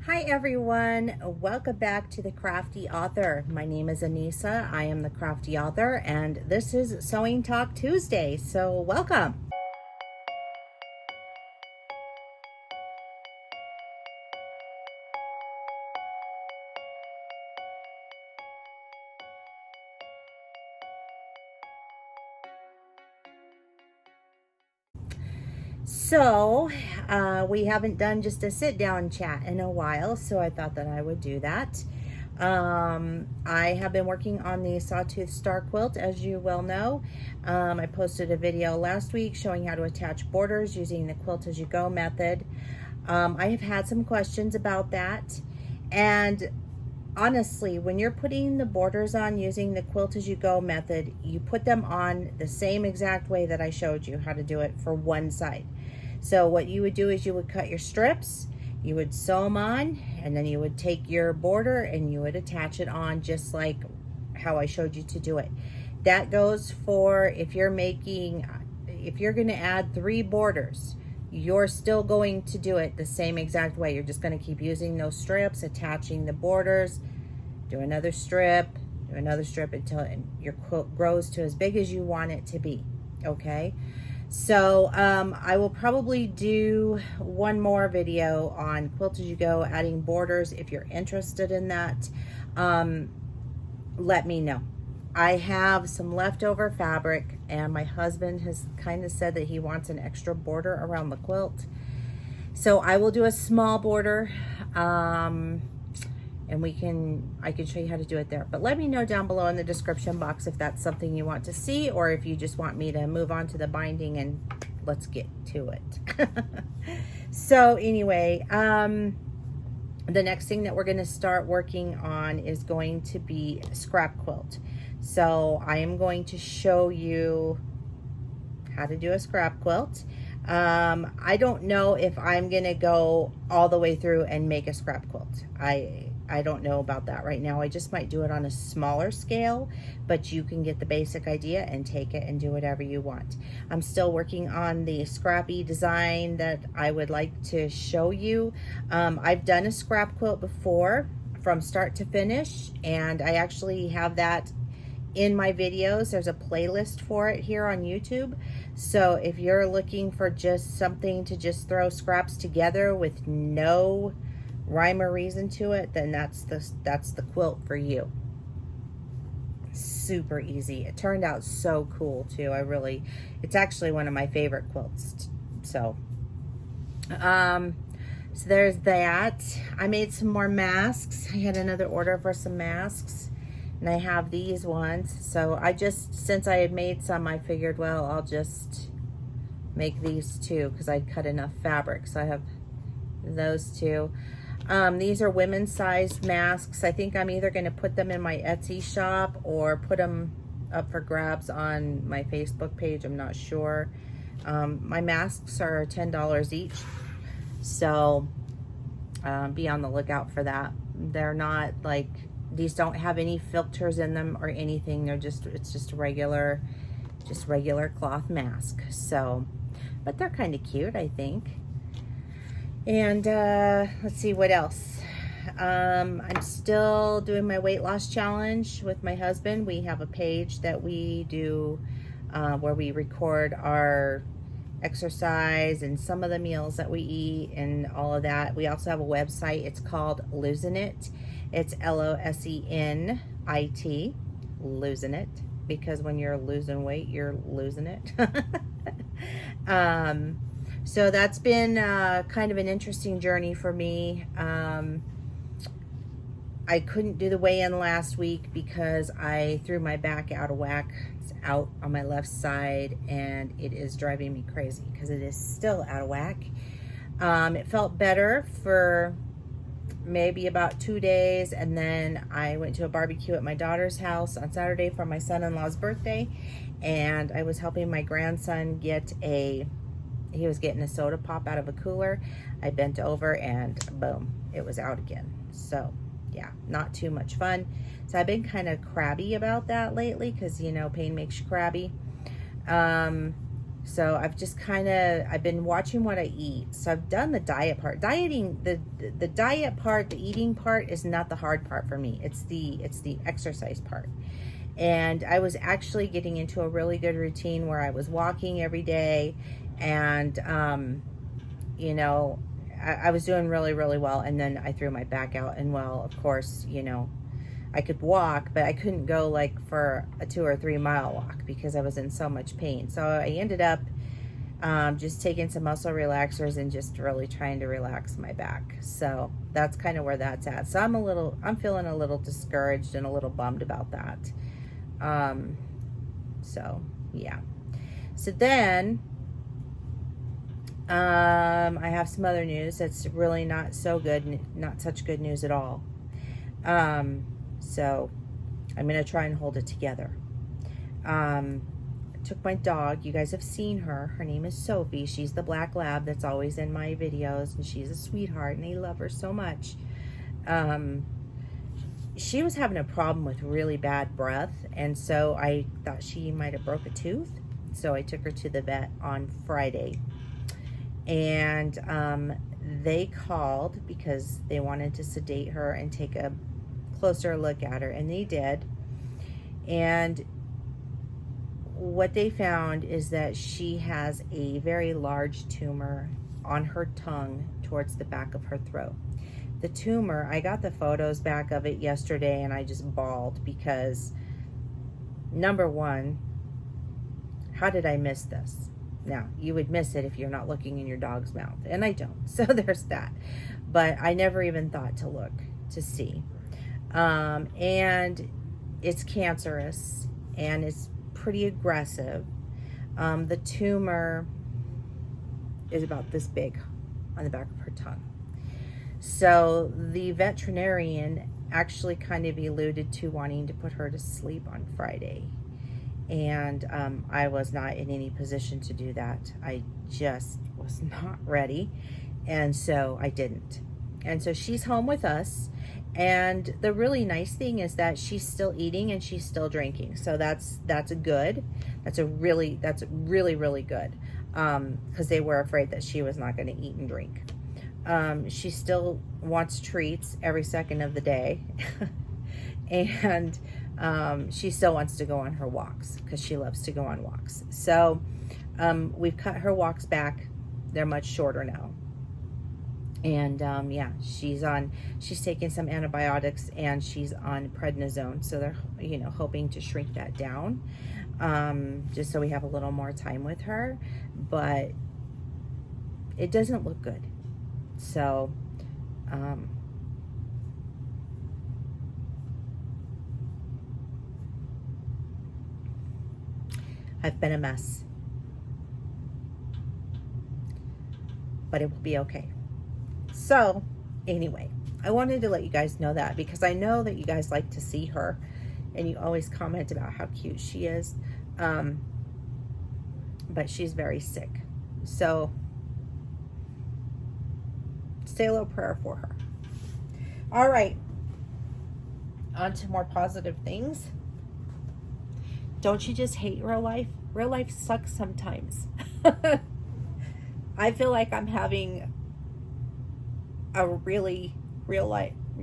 Hi everyone, welcome back to the Crafty Author. My name is Anissa, I am the Crafty Author, and this is Sewing Talk Tuesday, so welcome. So, we haven't done just a sit down chat in a while, so I thought that I would do that. I have been working on the Sawtooth Start Quilt, as you well know. I posted a video last week showing how to attach borders using the Quilt As You Go method. I have had some questions about that, and honestly, when you're putting the borders on using the Quilt As You Go method, you put them on the same exact way that I showed you how to do it for one side. So what you would do is you would cut your strips, you would sew them on, and then you would take your border and you would attach it on just like how I showed you to do it. That goes for if you're going to add 3 borders, you're still going to do it the same exact way. You're just going to keep using those strips, attaching the borders, do another strip until your quilt grows to as big as you want it to be. Okay, so I will probably do one more video on Quilt As You Go, adding borders. If you're interested in that, let me know. I have some leftover fabric, and my husband has kind of said that he wants an extra border around the quilt. So I will do a small border, and I can show you how to do it there. But let me know down below in the description box if that's something you want to see, or if you just want me to move on to the binding and let's get to it. So anyway, the next thing that we're going to start working on is going to be scrap quilt. So I am going to show you how to do a scrap quilt. I don't know if I'm going to go all the way through and make a scrap quilt. I don't know about that right now. I just might do it on a smaller scale, but you can get the basic idea and take it and do whatever you want. I'm still working on the scrappy design that I would like to show you. I've done a scrap quilt before from start to finish, and I actually have that in my videos. There's a playlist for it here on YouTube. So if you're looking for just something to just throw scraps together with no rhyme or reason to it, then that's the quilt for you. Super easy. It turned out so cool too. It's actually one of my favorite quilts. So so there's that. I made some more masks. I had another order for some masks, and I have these ones. So since I had made some, I figured, well, I'll just make these two because I cut enough fabric. So I have those two. These are women's sized masks. I think I'm either going to put them in my Etsy shop or put them up for grabs on my Facebook page. I'm not sure. My masks are $10 each. So be on the lookout for that. They're not like, these don't have any filters in them or anything. It's just a regular cloth mask. So, but they're kind of cute, I think. And let's see what else. I'm still doing my weight loss challenge with my husband. We have a page that we do where we record our exercise and some of the meals that we eat and all of that. We also have a website. It's called Losing It. It's LOSENIT, Losing It, because when you're losing weight, you're losing it. So that's been kind of an interesting journey for me. I couldn't do the weigh-in last week because I threw my back out of whack. It's out on my left side, and it is driving me crazy because it is still out of whack. It felt better for maybe about 2 days, and then I went to a barbecue at my daughter's house on Saturday for my son-in-law's birthday, and I was helping my grandson he was getting a soda pop out of a cooler. I bent over and boom, it was out again. So yeah, not too much fun. So I've been kind of crabby about that lately because, you know, pain makes you crabby. So I've just I've been watching what I eat. So I've done the diet part. Dieting, the diet part, the eating part is not the hard part for me. It's the exercise part. And I was actually getting into a really good routine where I was walking every day, and you know, I was doing really, really well. And then I threw my back out, and well, of course, you know, I could walk, but I couldn't go like for a 2 or 3 mile walk because I was in so much pain. So I ended up just taking some muscle relaxers and just really trying to relax my back. So that's kind of where that's at. So I'm feeling a little discouraged and a little bummed about that. So yeah. So then, I have some other news that's really not so good, not such good news at all. So I'm going to try and hold it together. I took my dog. You guys have seen her. Her name is Sophie. She's the black lab that's always in my videos, and she's a sweetheart, and I love her so much. She was having a problem with really bad breath, and so I thought she might have broke a tooth. So I took her to the vet on Friday, and they called because they wanted to sedate her and take a closer look at her, and they did. And what they found is that she has a very large tumor on her tongue towards the back of her throat. The tumor, I got the photos back of it yesterday, and I just bawled because, number one, how did I miss this? Now, you would miss it if you're not looking in your dog's mouth, and I don't, so there's that. But I never even thought to look to see. And it's cancerous, and it's pretty aggressive. The tumor is about this big on the back of her tongue. So the veterinarian actually kind of alluded to wanting to put her to sleep on Friday. And I was not in any position to do that. I just was not ready. And so I didn't. And so she's home with us. And the really nice thing is that she's still eating and she's still drinking. So that's good. That's really, really good. Because they were afraid that she was not going to eat and drink. She still wants treats every second of the day. And she still wants to go on her walks because she loves to go on walks. So we've cut her walks back. They're much shorter now. And yeah, she's taking some antibiotics, and she's on prednisone. So they're, you know, hoping to shrink that down, just so we have a little more time with her. But it doesn't look good. So I've been a mess, but it will be okay. So anyway, I wanted to let you guys know that, because I know that you guys like to see her and you always comment about how cute she is. But she's very sick. So say a little prayer for her. All right, on to more positive things. Don't you just hate real life? Real life sucks sometimes. I feel like I'm having a really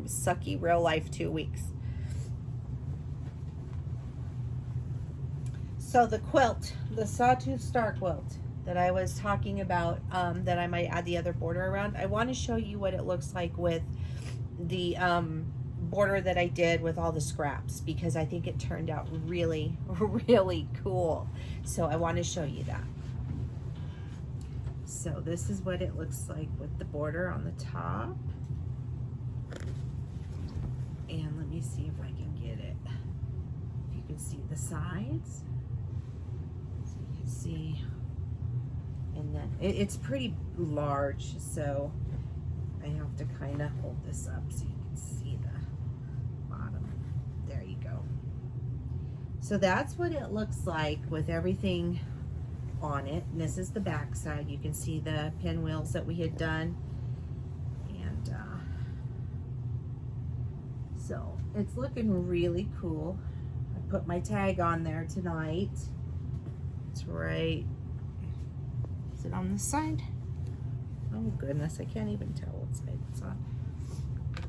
sucky real life 2 weeks. So the quilt, the Sawtooth Start Quilt that I was talking about, that I might add the other border around, I want to show you what it looks like with the border that I did with all the scraps, because I think it turned out really cool. So I want to show you that. So this is what it looks like with the border on the top. And let me see if I can get it. If you can see the sides. So you can see. And then it's pretty large, so I have to kind of hold this up so you can see the bottom. There you go. So that's what it looks like with everything on it. And this is the back side. You can see the pinwheels that we had done, and so it's looking really cool. I put my tag on there tonight. It's right Is it on this side? Oh goodness, I can't even tell what side it's on.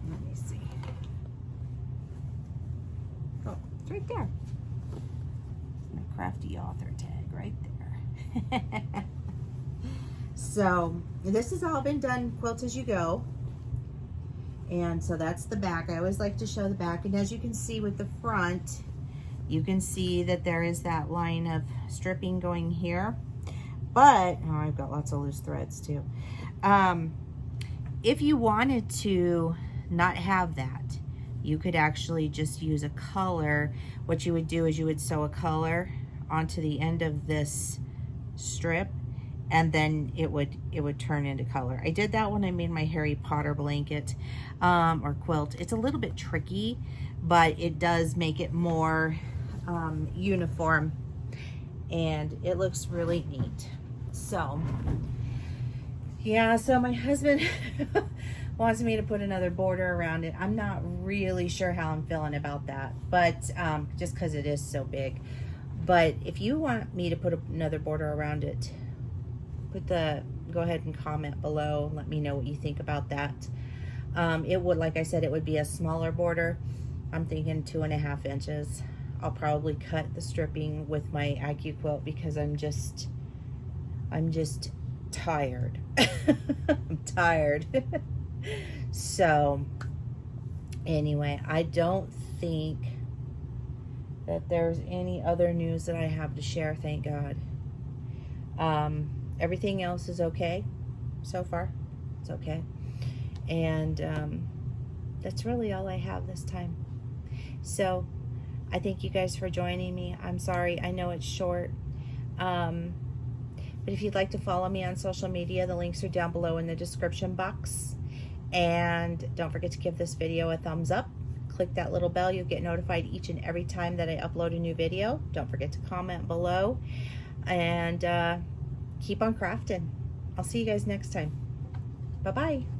Let me see. Oh, it's right there. It's my Crafty author tag right there. So this has all been done Quilt As You Go. And so that's the back. I always like to show the back. And as you can see with the front, you can see that there is that line of stripping going here. But, oh, I've got lots of loose threads too. If you wanted to not have that, you could actually just use a color. What you would do is you would sew a color onto the end of this strip, and then it would turn into color. I did that when I made my Harry Potter blanket or quilt. It's a little bit tricky, but it does make it more uniform, and it looks really neat. So yeah, so my husband wants me to put another border around it. I'm not really sure how I'm feeling about that, but just because it is so big. But if you want me to put another border around it, go ahead and comment below. Let me know what you think about that. It would, like I said, it would be a smaller border. I'm thinking 2.5 inches. I'll probably cut the stripping with my AccuQuilt because I'm just tired. I'm tired. So anyway, I don't think that there's any other news that I have to share, thank God. Everything else is okay so far. It's okay. And that's really all I have this time. So I thank you guys for joining me. I'm sorry, I know it's short. But if you'd like to follow me on social media, the links are down below in the description box. And don't forget to give this video a thumbs up. Click that little bell. You'll get notified each and every time that I upload a new video. Don't forget to comment below. And keep on crafting. I'll see you guys next time. Bye-bye.